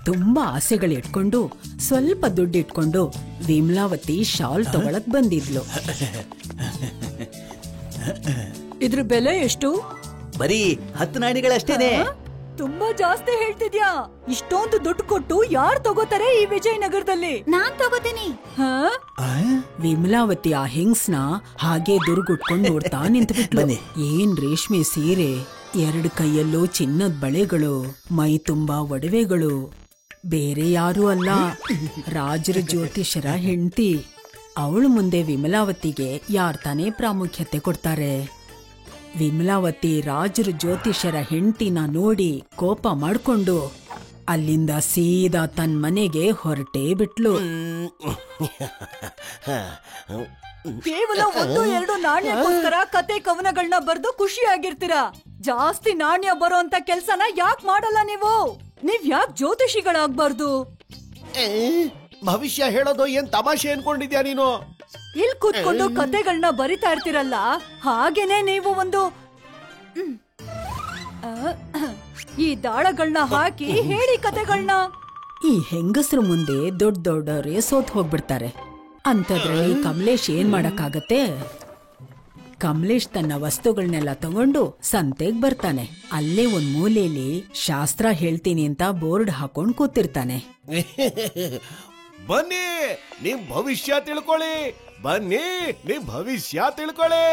ತುಂಬಾ ಆಸೆಗಳಿಟ್ಕೊಂಡು ಸ್ವಲ್ಪ ದುಡ್ಡಿಟ್ಕೊಂಡು ವಿಮಲಾವತಿ ಶಾಲ್ ತಗೊಳಕ್ ಬಂದಿದ್ಲು. ಇದ್ರ ಬೆಲೆ ಎಷ್ಟು? ಬರೀ 10 ನಾಣ್ಯಗಳಷ್ಟೇನೆ. ತುಂಬಾ ಜಾಸ್ತಿ ಹೇಳ್ತಿದ್ಯಾ. ಇಷ್ಟೊಂದು ದುಡ್ಡು ಕೊಟ್ಟು ಯಾರು ತಗೋತಾರೆ ಈ ವಿಜಯನಗರದಲ್ಲಿ? ನಾನ್ ತಗೋತೀನಿ. ವಿಮಲಾವತಿ ಆ ಹೆಂಗ್ಸ್ನ ಹಾಗೆ ದುರ್ಗುಟ್ಕೊಂಡು ನೋಡ್ತಾ ನಿಂತ್ಬಿಟ್ಲು. ಏನ್ ರೇಷ್ಮೆ ಸೀರೆ, 2 ಕೈಯಲ್ಲೂ ಚಿನ್ನದ ಬಳೆಗಳು, ಮೈ ತುಂಬಾ ಒಡವೆಗಳು. ಬೇರೆ ಯಾರೂ ಅಲ್ಲ, ರಾಜರ ಜ್ಯೋತಿಷರ ಹೆಂಡತಿ. ಅವಳು ಮುಂದೆ ವಿಮಲಾವತಿಗೆ ಯಾರ್ ತಾನೇ ಪ್ರಾಮುಖ್ಯತೆ ಕೊಡ್ತಾರೆ? ವಿಮಲಾವತಿ ರಾಜರ ಜ್ಯೋತಿಷರ ಹೆಂಡತಿನ ನೋಡಿ ಕೋಪ ಮಾಡ್ಕೊಂಡು ಅಲ್ಲಿಂದ ಸೀದಾ ತನ್ನ ಮನೆಗೆ ಹೊರಟೇ ಬಿಟ್ಲು. ಕೇವಲ 1-2 ನಾಣ್ಯಕ್ಕೋಸ್ಕರ ಕತೆ ಕವನಗಳನ್ನ ಬರ್ದು ಖುಷಿಯಾಗಿರ್ತೀರಾ. ಜಾಸ್ತಿ ನಾಣ್ಯ ಬರೋ ಅಂತ ಕೆಲ್ಸನ ಯಾಕೆ ಮಾಡಲ್ಲ ನೀವು? ನೀವ್ ಯಾಕೆ ಜ್ಯೋತಿಷಿಗಳಾಗ್ಬಾರ್ದು? ಭವಿಷ್ಯ ಹೇಳೋದು ಏನ್ ತಮಾಷೆ ಅನ್ಕೊಂಡಿದ್ಯಾ ನೀನು? ಇಲ್ಲಿ ಕೂತ್ಕೊಂಡು ಕತೆಗಳನ್ನ ಬರಿತಾ ಇರ್ತೀರಲ್ಲ, ಹಾಗೇನೆ ನೀವು ಒಂದು ಈ ದಾಳಗಳನ್ನ ಹಾಕಿ ಹೇಳಿ ಕತೆಗಳನ್ನ. ಈ ಹೆಂಗಸ್ರ ಮುಂದೆ ದೊಡ್ಡ ದೊಡ್ಡವರೇ ಸೋತ್ ಹೋಗ್ಬಿಡ್ತಾರೆ. ಅಂತದ್ರಲ್ಲಿ ಕಮಲೇಶ್ ಏನ್ ಮಾಡಕ್ಕಾಗತ್ತೆ? ಕಮಲೇಶ್ ತನ್ನ ವಸ್ತುಗಳನ್ನೆಲ್ಲ ತಗೊಂಡು ಸಂತೆಗ್ ಬರ್ತಾನೆ. ಅಲ್ಲೇ ಒಂದ್ ಮೂಲೆಯಲ್ಲಿ ಶಾಸ್ತ್ರ ಹೇಳ್ತೀನಿ ಅಂತ ಬೋರ್ಡ್ ಹಾಕೊಂಡ್ ಕೂತಿರ್ತಾನೆ. ಬನ್ನಿ ನಿಮ್ ಭವಿಷ್ಯ ತಿಳ್ಕೊಳ್ಳಿ, ಬನ್ನಿ ನಿಮ್ ಭವಿಷ್ಯ ತಿಳ್ಕೊಳ್ಳಿ.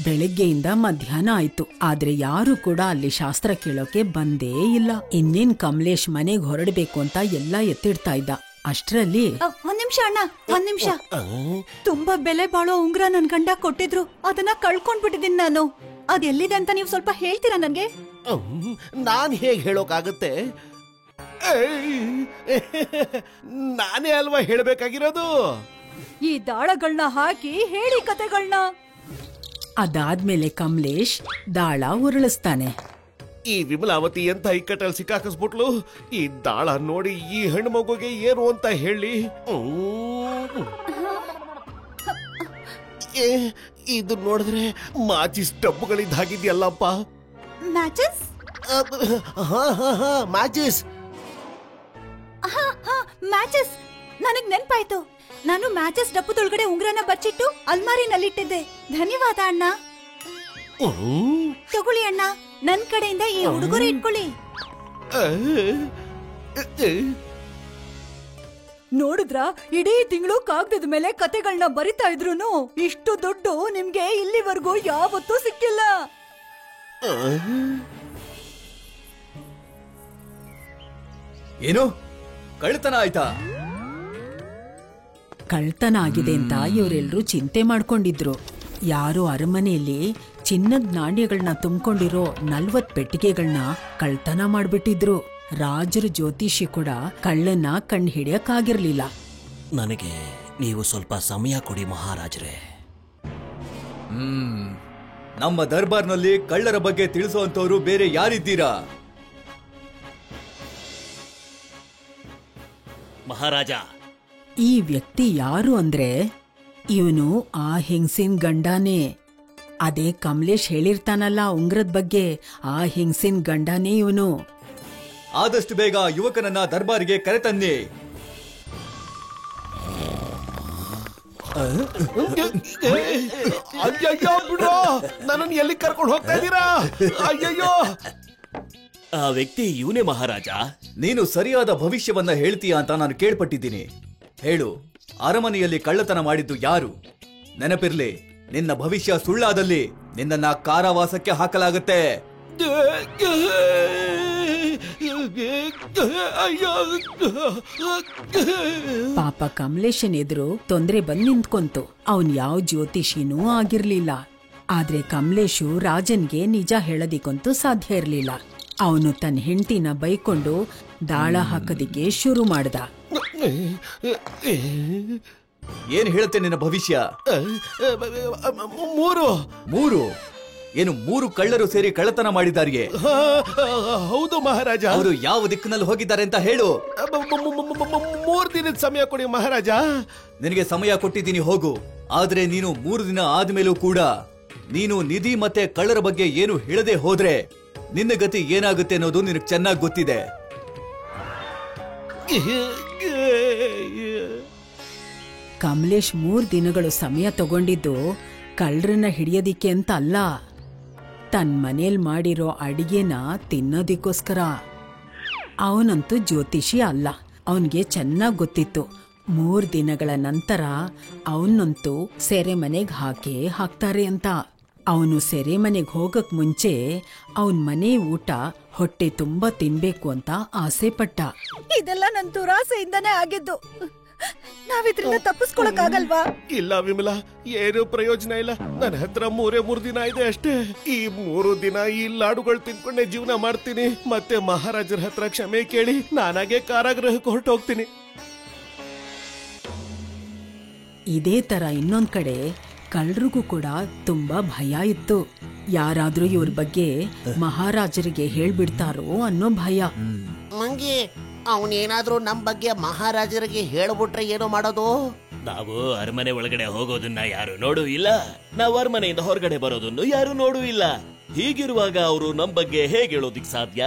ಬೆಳಿಗ್ಗೆಯಿಂದ ಮಧ್ಯಾಹ್ನ ಆಯ್ತು, ಆದ್ರೆ ಯಾರು ಕೂಡ ಅಲ್ಲಿ ಶಾಸ್ತ್ರ ಕೇಳೋಕೆ ಬಂದೇ ಇಲ್ಲ. ಇನ್ನೇನ್ ಕಮಲೇಶ್ ಮನೆಗ್ ಹೊರಡ್ಬೇಕು ಅಂತ ಎಲ್ಲಾ ಎತ್ತಿಡ್ತಾ ಇದ್ದ. ಅಷ್ಟ್ರಲ್ಲಿ ಒಂದ್ ನಿಮಿಷ ಅಣ್ಣ, ಒಂದ್ ನಿಮಿಷ. ತುಂಬಾ ಬೆಲೆ ಬಾಳೋ ಉಂಗ್ರ ನನ್ ಗಂಡ ಕೊಟ್ಟಿದ್ರು, ಅದನ್ನ ಕಳ್ಕೊಂಡ್ಬಿಟ್ಟಿದೀನಿ ನಾನು. ಅದೆಲ್ಲಿದೆ ಅಂತ ನೀವು ಸ್ವಲ್ಪ ಹೇಳ್ತೀರಾ ನನ್ಗೆ? ನಾನ್ ಹೇಗ್ ಹೇಳೋಕಾಗತ್ತೆ? ನಾನೇ ಅಲ್ವಾ ಹೇಳ್ಬೇಕಾಗಿರೋದು. ಈ ದಾಳಗಳನ್ನ ಹಾಕಿ ಹೇಳಿ ಕತೆಗಳನ್ನ. ಅದಾದ್ಮೇಲೆ ಕಮಲೇಶ್ ದಾಳ ಉರುಳಿಸ್ತಾನೆ. ಈ ವಿಮಲಾವತಿ ಎಂತ ಇಕ್ಕಟ್ಟಲ್ಲಿ ಸಿಕ್ಕಾಕಿಸ್ಬಿಟ್ಲು. ಈ ದಾಳ ನೋಡಿ ಈ ಹೆಣ್ಣು ಮಗುಗೆ ಏನು ಅಂತ ಹೇಳಿ. ಇದು ನೋಡಿದ್ರೆ ಮಾಚಿಸ್ ಡಬ್ಬುಗಳಿದ್ದ ಹಾಗಿದ್ಯಲ್ಲಪ್ಪ. ಮ್ಯಾಚಸ್? ಮ್ಯಾಚಿಸ್ ಮ್ಯಾಚಸ್ ನನಗ್ ನೆನ್ಪಾಯ್ತು. ನಾನು ಮ್ಯಾಚಸ್ ಡಬ್ಬದೊಳಗಡೆ ಉಂಗ್ರನ ಬಚ್ಚಿಟ್ಟು ಅಲ್ಮಾರಿನಲ್ಲಿಟ್ಟಿದ್ದೆ. ಧನ್ಯವಾದ ಅಣ್ಣ. ತಗೊಳ್ಳಿ ಅಣ್ಣ, ನನ್ ಕಡೆಯಿಂದ ಈ ಉಡುಗೊರೆ ಇಟ್ಕೊಳ್ಳಿ. ನೋಡಿದ್ರ, ಇಡೀ ತಿಂಗಳು ಕಾಗದದ ಮೇಲೆ ಕತೆಗಳನ್ನ ಬರಿತಾ ಇದ್ರೂನು ಇಷ್ಟು ದುಡ್ಡು ನಿಮ್ಗೆ ಇಲ್ಲಿವರೆಗೂ ಯಾವತ್ತೂ ಸಿಕ್ಕಿಲ್ಲ. ಏನು ಕಳ್ತನ ಆಯ್ತಾ? ಕಳ್ತನ ಆಗಿದೆ ಅಂತ ಇವರೆಲ್ಲರೂ ಚಿಂತೆ ಮಾಡ್ಕೊಂಡಿದ್ರು. ಯಾರೋ ಅರಮನೆಯಲ್ಲಿ ಚಿನ್ನದ ನಾಣ್ಯಗಳನ್ನ ತುಂಬಿಕೊಂಡಿರೋ 40 ಪೆಟ್ಟಿಗೆಗಳನ್ನ ಕಳ್ತನ ಮಾಡ್ಬಿಟ್ಟಿದ್ರು. ರಾಜರ ಜ್ಯೋತಿಷಿ ಕೂಡ ಕಳ್ಳನ್ನ ಕಂಡು ಹಿಡಿಯಕ್ಕಾಗಿರ್ಲಿಲ್ಲ. ನನಗೆ ನೀವು ಸ್ವಲ್ಪ ಸಮಯ ಕೊಡಿ ಮಹಾರಾಜರೇ. ನಮ್ಮ ದರ್ಬಾರ್ನಲ್ಲಿ ಕಳ್ಳರ ಬಗ್ಗೆ ತಿಳಿಸುವಂತವ್ರು ಬೇರೆ ಯಾರಿದ್ದೀರಾ? ಮಹಾರಾಜ, ಈ ವ್ಯಕ್ತಿ ಯಾರು ಅಂದ್ರೆ ಇವನು ಆ ಹೆಂಗ್ಸಿನ ಗಂಡನೇ. ಅದೇ ಕಮಲೇಶ್ ಹೇಳಿರ್ತಾನಲ್ಲ ಉಂಗ್ರದ ಬಗ್ಗೆ, ಆ ಹೆಂಗ್ಸಿನ ಗಂಡನೇ ಇವನು. ಆದಷ್ಟು ಬೇಗ ಯುವಕನನ್ನ ದರ್ಬಾರಿಗೆ ಕರೆತನ್ನಿ. ಅಯ್ಯಯ್ಯೋ ಬಿಡು, ನನ್ನನ್ನು ಎಲ್ಲಿ ಕರ್ಕೊಂಡು ಹೋಗ್ತಾ ಇದ್ದೀರಾ? ಅಯ್ಯಯ್ಯೋ, ಆ ವ್ಯಕ್ತಿ ಇವನೇ ಮಹಾರಾಜ. ನೀನು ಸರಿಯಾದ ಭವಿಷ್ಯವನ್ನ ಹೇಳ್ತೀಯಾ ಅಂತ ನಾನು ಕೇಳ್ಪಟ್ಟಿದ್ದೀನಿ. ಹೇಳು, ಅರಮನೆಯಲ್ಲಿ ಕಳ್ಳತನ ಮಾಡಿದ್ದು ಯಾರು? ನೆನಪಿರ್ಲಿ, ನಿನ್ನ ಭವಿಷ್ಯ ಸುಳ್ಳಾದಲ್ಲಿ ನಿನ್ನನ್ನ ಕಾರಾವಾಸಕ್ಕೆ ಹಾಕಲಾಗುತ್ತೆ. ಪಾಪ ಕಮಲೇಶನ್ ಎದುರು ತೊಂದ್ರೆ ಬಂದ್ ನಿಂತ್ಕೊಂತು. ಅವನ್ ಯಾವ ಜ್ಯೋತಿಷಿನೂ ಆಗಿರ್ಲಿಲ್ಲ. ಆದ್ರೆ ಕಮಲೇಶು ರಾಜನ್ಗೆ ನಿಜ ಹೇಳದಿಕ್ಕಂತೂ ಸಾಧ್ಯ ಇರ್ಲಿಲ್ಲ. ಅವನು ತನ್ನ ಹೆಂಡತಿನ ಬೈಕೊಂಡು ದಾಳ ಹಾಕೋದಿಕ್ಕೆ ಶುರು ಮಾಡ್ದ. ಏನ್ ಹೇಳುತ್ತೆ ನಿನ್ನ ಭವಿಷ್ಯ? ಮೂರು ಏನು 3 ಕಳ್ಳರು ಸೇರಿ ಕಳ್ಳತನ ಮಾಡಿದಾರಿಗೆ? ಹೌದು ಮಹಾರಾಜ. ಅವರು ಯಾವ ದಿಕ್ಕಿನಲ್ಲಿ ಹೋಗಿದ್ದಾರೆ ಅಂತ ಹೇಳು. 3 ದಿನದ ಸಮಯ ಕೊಡಿ ಮಹಾರಾಜ. ನಿನಗೆ ಸಮಯ ಕೊಟ್ಟಿದ್ದೀನಿ, ಹೋಗು. ಆದ್ರೆ ನೀನು 3 ದಿನ ಆದ್ಮೇಲೂ ಕೂಡ ನೀನು ನಿಧಿ ಮತ್ತೆ ಕಳ್ಳರ ಬಗ್ಗೆ ಏನು ಹೇಳದೆ ಹೋದ್ರೆ ನಿನ್ನ ಗತಿ ಏನಾಗುತ್ತೆ ಅನ್ನೋದು ನಿನಗೆ ಚೆನ್ನಾಗಿ ಗೊತ್ತಿದೆ. ಕಮಲೇಶ್ 3 ದಿನಗಳು ಸಮಯ ತಗೊಂಡಿದ್ದು ಕಳ್ಳರನ್ನ ಹಿಡಿಯೋದಿಕ್ಕೆ ಅಂತ ಅಲ್ಲ, ತನ್ನ ಮನೇಲಿ ಮಾಡಿರೋ ಅಡಿಗೆನ ತಿನ್ನೋದಿಕ್ಕೋಸ್ಕರ. ಅವನಂತೂ ಜ್ಯೋತಿಷಿ ಅಲ್ಲ, ಅವನ್ಗೆ ಚೆನ್ನಾಗ್ ಗೊತ್ತಿತ್ತು 3 ದಿನಗಳ ನಂತರ ಅವನಂತೂ ಸೆರೆಮನೆಗ್ ಹಾಕ್ತಾರೆ ಅಂತ. ಅವನು ಸೆರೆಮನೆಗ್ ಹೋಗಕ್ ಮುಂಚೆ ಅವನ್ ಮನೆ ಊಟ ಹೊಟ್ಟೆ ತುಂಬಾ ತಿನ್ಬೇಕು ಅಂತ ಆಸೆ ಪಟ್ಟ. ಇದೆಲ್ಲ ನನ್ ದುರಾಸೆಯಿಂದನೇ ಆಗಿದ್ದು. ನಾವಿದ್ರಿಂದ ತಪ್ಪಿಸ್ಕೊಳಕ್ಕಾಗಲ್ವಾ? ಇಲ್ಲ ವಿಮಲಾ, ಏನು ಪ್ರಯೋಜನ ಇಲ್ಲ. ನನ್ನ ಹತ್ರ 3 ದಿನ ಇದೆ ಅಷ್ಟೇ. ಈ 3 ದಿನ ಈ ಲಾಡುಗಳು ತಿನ್ಕೊಂಡೆ ಜೀವನ ಮಾಡ್ತೀನಿ. ಮತ್ತೆ ಮಹಾರಾಜರ ಹತ್ರ ಕ್ಷಮೆ ಕೇಳಿ ನಾನಾಗೆ ಕಾರಾಗೃಹಕ್ಕೆ ಹೊರಟೋಗ್ತೀನಿ. ಇದೇ ತರ ಇನ್ನೊಂದ್ ಕಡೆ ಕಳ್ಳರಿಗೂ ಕೂಡ ತುಂಬಾ ಭಯ ಇತ್ತು. ಯಾರಾದ್ರೂ ಇವ್ರ ಬಗ್ಗೆ ಮಹಾರಾಜರಿಗೆ ಹೇಳ್ಬಿಡ್ತಾರೋ ಅನ್ನೋ ಭಯ. ಮಂಗಿ, ಅವನೇನಾದ್ರೂ ನಮ್ ಬಗ್ಗೆ ಮಹಾರಾಜರಿಗೆ ಹೇಳ್ಬಿಟ್ರೆ ಏನೋ ಮಾಡೋದು? ನಾವು ಅರಮನೆ ಒಳಗಡೆ ಹೋಗೋದನ್ನ ಯಾರು ನೋಡೂ ಇಲ್ಲ, ನಾವು ಅರಮನೆಯಿಂದ ಹೊರಗಡೆ ಬರೋದನ್ನು ಯಾರು ನೋಡೂ ಇಲ್ಲ. ಹೀಗಿರುವಾಗ ಅವರು ನಮ್ ಬಗ್ಗೆ ಹೇಗೆ ಹೇಳೋದಿಕ್ ಸಾಧ್ಯ?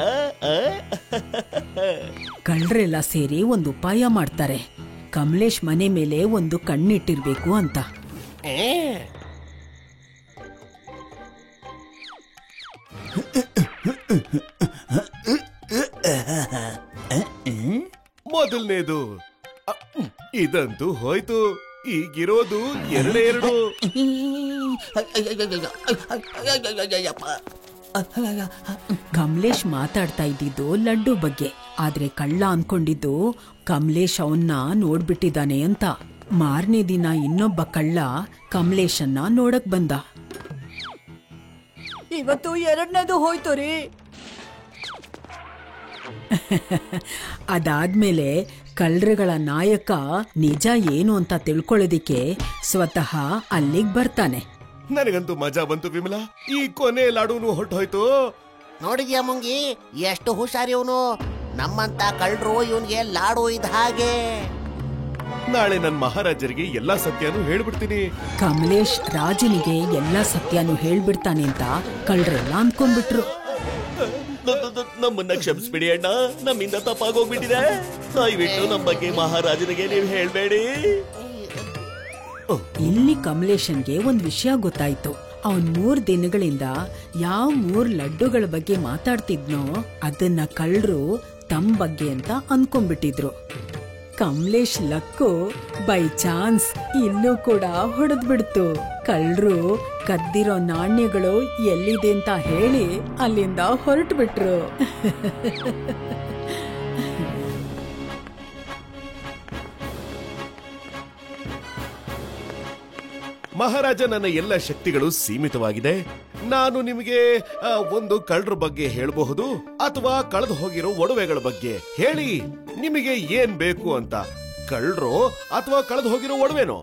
ಕಳ್ಳರೆಲ್ಲ ಸೇರಿ ಒಂದು ಉಪಾಯ ಮಾಡ್ತಾರೆ. ಕಮಲೇಶ್ ಮನೆ ಮೇಲೆ ಒಂದು ಕಣ್ಣಿಟ್ಟಿರ್ಬೇಕು ಅಂತ. ಮೊದಲನೇದು ಇದಂತೂ ಹೋಯ್ತು. ಈಗಿರೋದು 2. ಕಮಲೇಶ್ ಮಾತಾಡ್ತಾ ಇದ್ದಿದ್ದು ಲಡ್ಡು ಬಗ್ಗೆ, ಆದ್ರೆ ಕಳ್ಳ ಅನ್ಕೊಂಡಿದ್ದು ಕಮಲೇಶ್ ಅವನ್ನ ನೋಡ್ಬಿಟ್ಟಿದ್ದಾನೆ ಅಂತ. ಮಾರನೇ ದಿನ ಇನ್ನೊಬ್ಬ ಕಳ್ಳ ಕಮಲೇಶನ್ನ ನೋಡಕ್ ಬಂದ. ಇವತ್ತು 2ನೇದು ಹೋಯ್ತು ರೀ. ಅದಾದ್ಮೇಲೆ ಕಳ್ಳರುಗಳ ನಾಯಕ ನಿಜ ಏನು ಅಂತ ತಿಳ್ಕೊಳ್ಳೋದಿಕ್ಕೆ ಸ್ವತಃ ಅಲ್ಲಿಗ್ ಬರ್ತಾನೆ. ನನಗಂತೂ ಮಜಾ ಬಂತು ವಿಮಲಾ. ಈ ಕೊನೆ ಲಾಡುನು ಹೊರಟೋಯ್ತು. ನೋಡಿದ್ಯಾ ಮುಂಗಿ, ಎಷ್ಟು ಹುಷಾರಿ ಇವನು. ನಮ್ಮಂತ ಕಳ್ಳರು ಇವನ್ಗೆ ಲಾಡು ಇದ್ದ ಹಾಗೆ. ನಾಳೆ ನನ್ ಮಹಾರಾಜರಿಗೆ ಎಲ್ಲಾ ಸತ್ಯನೂ ಹೇಳ್ಬಿಡ್ತೀನಿ. ಕಮಲೇಶ್ ರಾಜನಿಗೆ ಎಲ್ಲಾ ಸತ್ಯನೂ ಹೇಳ್ಬಿಡ್ತಾನೆ ಅಂತ ಕಳ್ಳರೆಲ್ಲ ಅನ್ಕೊಂಡ್ಬಿಟ್ರು. ನಮ್ಮನ್ನ ಕ್ಷಮಿಸ್ಬಿಡಿ ಅಣ್ಣ, ನಮ್ಮಿಂದ ತಪ್ಪಾಗೋಗ್ಬಿಟ್ಟಿದೆ. ದಯವಿಟ್ಟು ನಮ್ಮ ಬಗ್ಗೆ ಮಹಾರಾಜನಿಗೆ ನೀವು ಹೇಳ್ಬೇಡಿ. ಇಲ್ಲಿ ಕಮಲೇಶನ್ಗೆ ಒಂದ್ ವಿಷಯ ಗೊತ್ತಾಯ್ತು. ಅವನ್ 3 ದಿನಗಳಿಂದ ಯಾವ 3 ಲಡ್ಡುಗಳ ಬಗ್ಗೆ ಮಾತಾಡ್ತಿದ್ನೋ ಅದನ್ನ ಕಳ್ಳರು ತಮ್ಮ ಬಗ್ಗೆ ಅಂತ ಅನ್ಕೊಂಡ್ಬಿಟ್ಟಿದ್ರು. ಕಮಲೇಶ್ ಲಕ್ಕು ಬೈ ಚಾನ್ಸ್ ಇಲ್ಲೂ ಕೂಡ ಹೊಡೆದ್ಬಿಡ್ತು. ಕಳ್ಳರು ಕದ್ದಿರೋ ನಾಣ್ಯಗಳು ಎಲ್ಲಿದೆ ಅಂತ ಹೇಳಿ ಅಲ್ಲಿಂದ ಹೊರಟು ಬಿಟ್ರು. ಮಹಾರಾಜ, ನನ್ನ ಎಲ್ಲ ಶಕ್ತಿಗಳು ಸೀಮಿತವಾಗಿದೆ. ನಾನು ನಿಮಗೆ ಒಂದು ಕಳ್ಳರ ಬಗ್ಗೆ ಹೇಳಬಹುದು ಅಥವಾ ಕಳೆದು ಹೋಗಿರೋ ಒಡವೆಗಳ ಬಗ್ಗೆ. ಹೇಳಿ, ನಿಮಗೆ ಏನ್ ಬೇಕು ಅಂತ. ಕಳ್ಳರು ಅಥವಾ ಕಳೆದು ಹೋಗಿರೋ ಒಡವೆನೋ?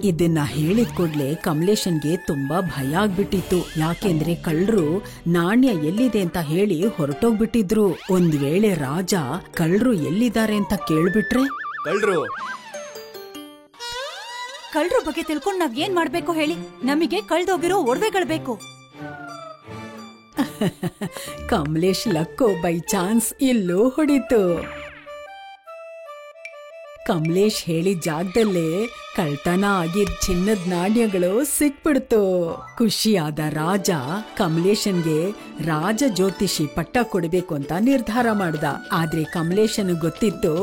ಇದನ್ನ ಹೇಳಿದ ಕೂಡ್ಲೆ ಕಮಲೇಶನ್ಗೆ ತುಂಬಾ ಭಯ ಆಗ್ಬಿಟ್ಟಿತ್ತು. ಯಾಕೆಂದ್ರೆ ಕಳ್ಳರು ನಾಣ್ಯ ಎಲ್ಲಿದೆ ಅಂತ ಹೇಳಿ ಹೊರಟೋಗ್ಬಿಟ್ಟಿದ್ರು. ಒಂದ್ ವೇಳೆ ರಾಜ ಕಳ್ಳರು ಎಲ್ಲಿದ್ದಾರೆ ಅಂತ ಕೇಳ್ಬಿಟ್ರೆ? ಕಳ್ಳರ ಬಗ್ಗೆ ತಿಳ್ಕೊಂಡು ನಾವ್ ಏನ್ ಮಾಡ್ಬೇಕು ಹೇಳಿ? ನಮಗೆ ಕಳ್ದೋಗಿರೋ ಒಡವೆಗಳು ಬೇಕು. ಕಮಲೇಶ್ ಲಕ್ಕೋ ಬೈ ಚಾನ್ಸ್ ಇಲ್ಲೂ ಹೊಡಿತು. ಕಮಲೇಶ್ ಹೇಳಿದ ಜಾಗದಲ್ಲೇ ಕಳ್ತನ ಆಗಿದ್ ಚಿನ್ನದ ನಾಣ್ಯಗಳು ಸಿಕ್ಬಿಡ್ತು. ಖುಷಿಯಾದ ರಾಜ ಕಮಲೇಶನ್ಗೆ ರಾಜ ಜ್ಯೋತಿಷಿ ಪಟ್ಟ ಕೊಡ್ಬೇಕು ಅಂತ ನಿರ್ಧಾರ ಮಾಡ್ದ. ಆದ್ರೆ ಕಮಲೇಶನ್ ಗೊತ್ತಿತ್ತು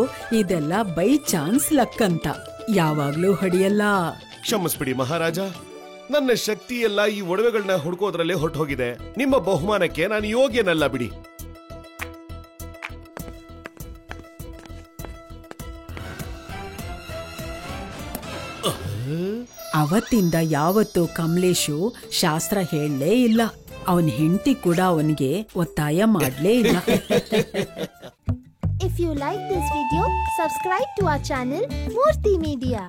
ಇದೆಲ್ಲ ಬೈ ಚಾನ್ಸ್ ಲಕ್ ಅಂತ. ಯಾವಾಗ್ಲೂ ಹೊಡಿಯಲ್ಲ. ಕ್ಷಮಿಸ್ಬಿಡಿ ಮಹಾರಾಜ, ನನ್ನ ಶಕ್ತಿ ಎಲ್ಲ ಈ ಒಡವೆಗಳನ್ನ ಹುಡುಕೋದ್ರಲ್ಲೇ ಹೊರಟೋಗಿದೆ. ನಿಮ್ಮ ಬಹುಮಾನಕ್ಕೆ ನಾನು ಯೋಗ್ಯನಲ್ಲ ಬಿಡಿ. ಅವತ್ತಿಂದ ಯಾವತ್ತೂ ಕಮಲೇಶು ಶಾಸ್ತ್ರ ಹೇಳಲೇ ಇಲ್ಲ. ಅವನ್ ಹೆಂಡತಿ ಕೂಡ ಅವನಿಗೆ ಒತ್ತಾಯ ಮಾಡ್ಲೇ ಇಲ್ಲ. If you like this video, subscribe to our channel Murthy Media.